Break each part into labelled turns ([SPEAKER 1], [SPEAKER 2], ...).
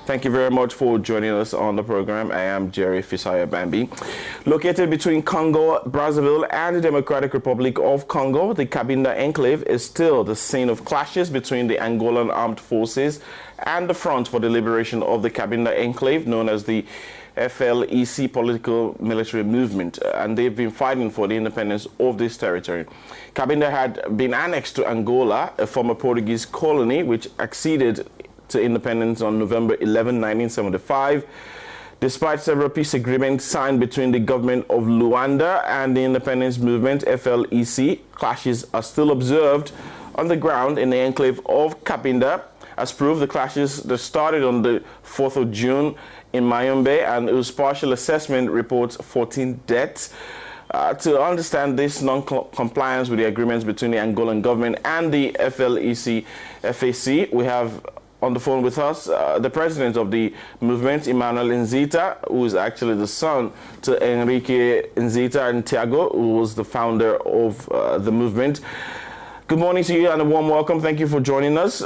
[SPEAKER 1] Thank you very much for joining us on the program. I am Jerry Fisaya Bambi. Located between Congo, Brazzaville, and the Democratic Republic of Congo, the Cabinda enclave is still the scene of clashes between the Angolan armed forces and the Front for the Liberation of the Cabinda enclave, known as the FLEC political military movement, and they've been fighting for the independence of this territory. Cabinda had been annexed to Angola, a former Portuguese colony, which acceded to independence on November 11, 1975. Despite several peace agreements signed between the government of Luanda and the independence movement, FLEC, clashes are still observed on the ground in the enclave of Cabinda. As proof, the clashes that started on the 4th of June in Maiombe, and whose partial assessment reports 14 deaths. To understand this non-compliance with the agreements between the Angolan government and the FLEC FAC, we have on the phone with us the president of the movement, Emmanuel Nzita, who is actually the son to Enrique Nzita and Tiago, who was the founder of the movement. Good morning to you and a warm welcome. Thank you for joining us.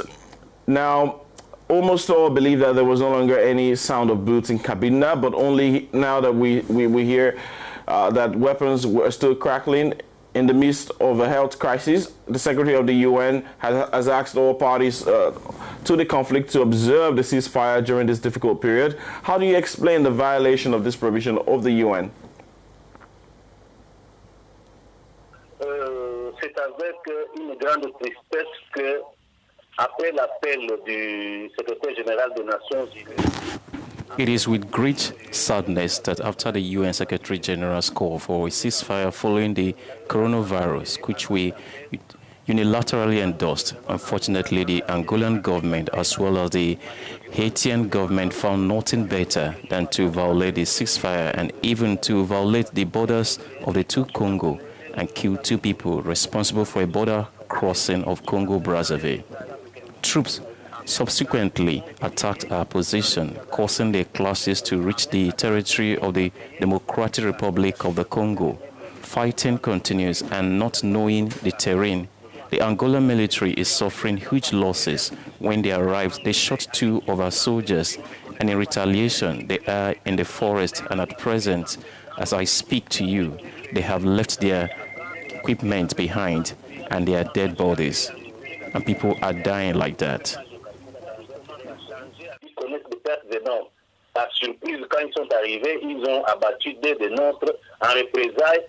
[SPEAKER 1] Now, almost all believe that there was no longer any sound of boots in Cabinda, but only now that we hear that weapons were still crackling in the midst of a health crisis. The Secretary of the UN has asked all parties to the conflict to observe the ceasefire during this difficult period. How do you explain the violation of this provision of the UN?
[SPEAKER 2] C'est avec une grande tristesse que après l'appel du secrétaire général des Nations Unies.
[SPEAKER 3] It is with great sadness that after the UN Secretary General's call for a ceasefire following the coronavirus, which we unilaterally endorsed, unfortunately the Angolan government as well as the Haitian government found nothing better than to violate the ceasefire and even to violate the borders of the two Congo and kill two people responsible for a border crossing of Congo-Brazzaville. Troops subsequently attacked our position, causing the clashes to reach the territory of the Democratic Republic of the Congo. Fighting continues, and not knowing the terrain, the Angolan military is suffering huge losses. When they arrived, they shot two of our soldiers, and in retaliation, they are in the forest, and at present, as I speak to you, they have left their equipment behind and their dead bodies, and people are dying like that.
[SPEAKER 2] Par surprise, quand ils sont arrivés, ils ont abattu deux des nôtres en représailles.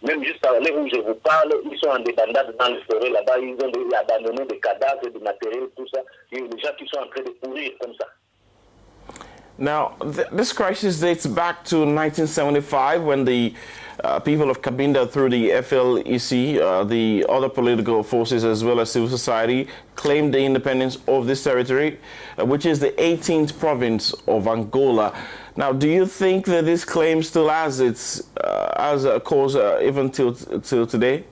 [SPEAKER 2] Même jusqu'à l'heure où je vous parle, ils sont en debandade dans les forêts là-bas. Ils ont abandonné des cadavres, des matériels, tout ça. Il y a des gens qui sont en train de pourrir comme ça.
[SPEAKER 1] Now, this crisis dates back to 1975 when the people of Cabinda, through the FLEC, the other political forces as well as civil society, claimed the independence of this territory, which is the 18th province of Angola. Now, do you think that this claim still has its as a cause even till today?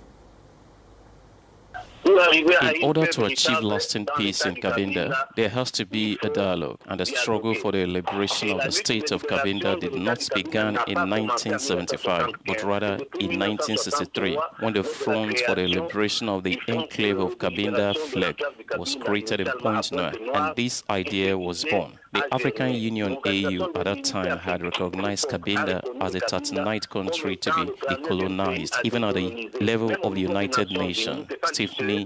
[SPEAKER 3] In order to achieve lasting peace in Cabinda, there has to be a dialogue, and the struggle for the liberation of the state of Cabinda did not begin in 1975, but rather in 1963, when the Front for the Liberation of the Enclave of Cabinda FLEC was created in Pointe-Noire, and this idea was born. The African Union AU at that time had recognized Cabinda as the 39th country to be decolonized, even at the level of the United Nations. Stephanie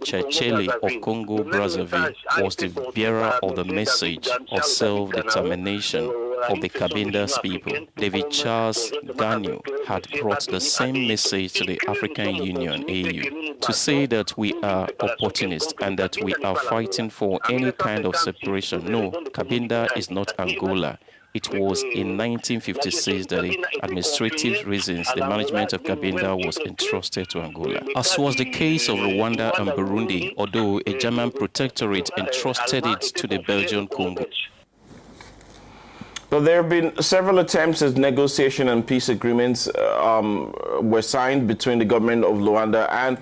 [SPEAKER 3] Chechele of Congo-Brazzaville was the bearer of the message of self-determination of the Cabinda's people. David Charles Daniel had brought the same message to the African Union AU to say that we are opportunists and that we are fighting for any kind of separation. No, Cabinda is not Angola. It was in 1956 that, for administrative reasons, the management of Cabinda was entrusted to Angola. As was the case of Rwanda and Burundi, although a German protectorate entrusted it to the Belgian Congo.
[SPEAKER 1] So there have been several attempts at negotiation and peace agreements were signed between the government of Luanda and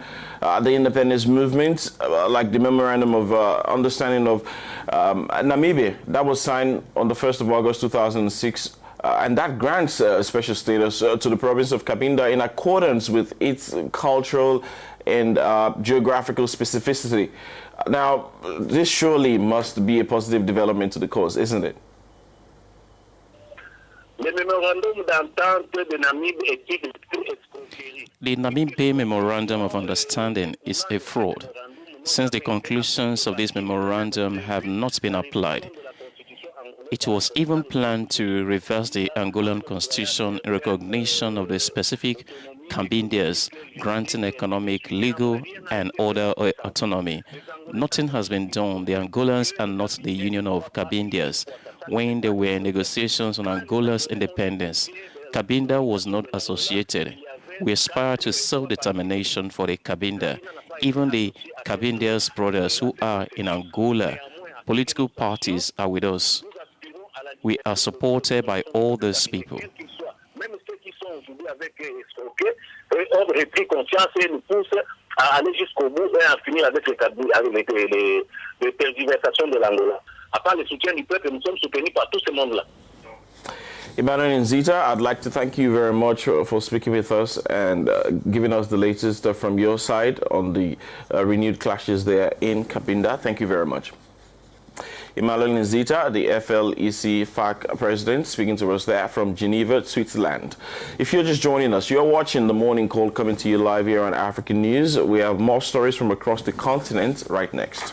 [SPEAKER 1] the independence movement, like the Memorandum of Understanding of Namibia. That was signed on the 1st of August 2006, and that grants special status to the province of Cabinda in accordance with its cultural and geographical specificity. Now, this surely must be a positive development to the cause, isn't it?
[SPEAKER 3] The Namibe Memorandum of Understanding is a fraud, since the conclusions of this memorandum have not been applied. It was even planned to reverse the Angolan constitution in recognition of the specific Cabindas, granting economic, legal, and other autonomy. Nothing has been done. The Angolans are not the Union of Cabindas. When there were negotiations on Angola's independence, Cabinda was not associated. We aspire to self-determination for the Cabinda. Even the Cabindas brothers who are in Angola, political parties are with us. We are supported by all these people.
[SPEAKER 1] Emmanuel and Nzita, I'd like to thank you very much for speaking with us and giving us the latest from your side on the renewed clashes there in Cabinda. Thank you very much. Emmanuel Nzita, the FLEC FAC president, speaking to us there from Geneva, Switzerland. If you're just joining us, you're watching The Morning Call coming to you live here on African News. We have more stories from across the continent right next.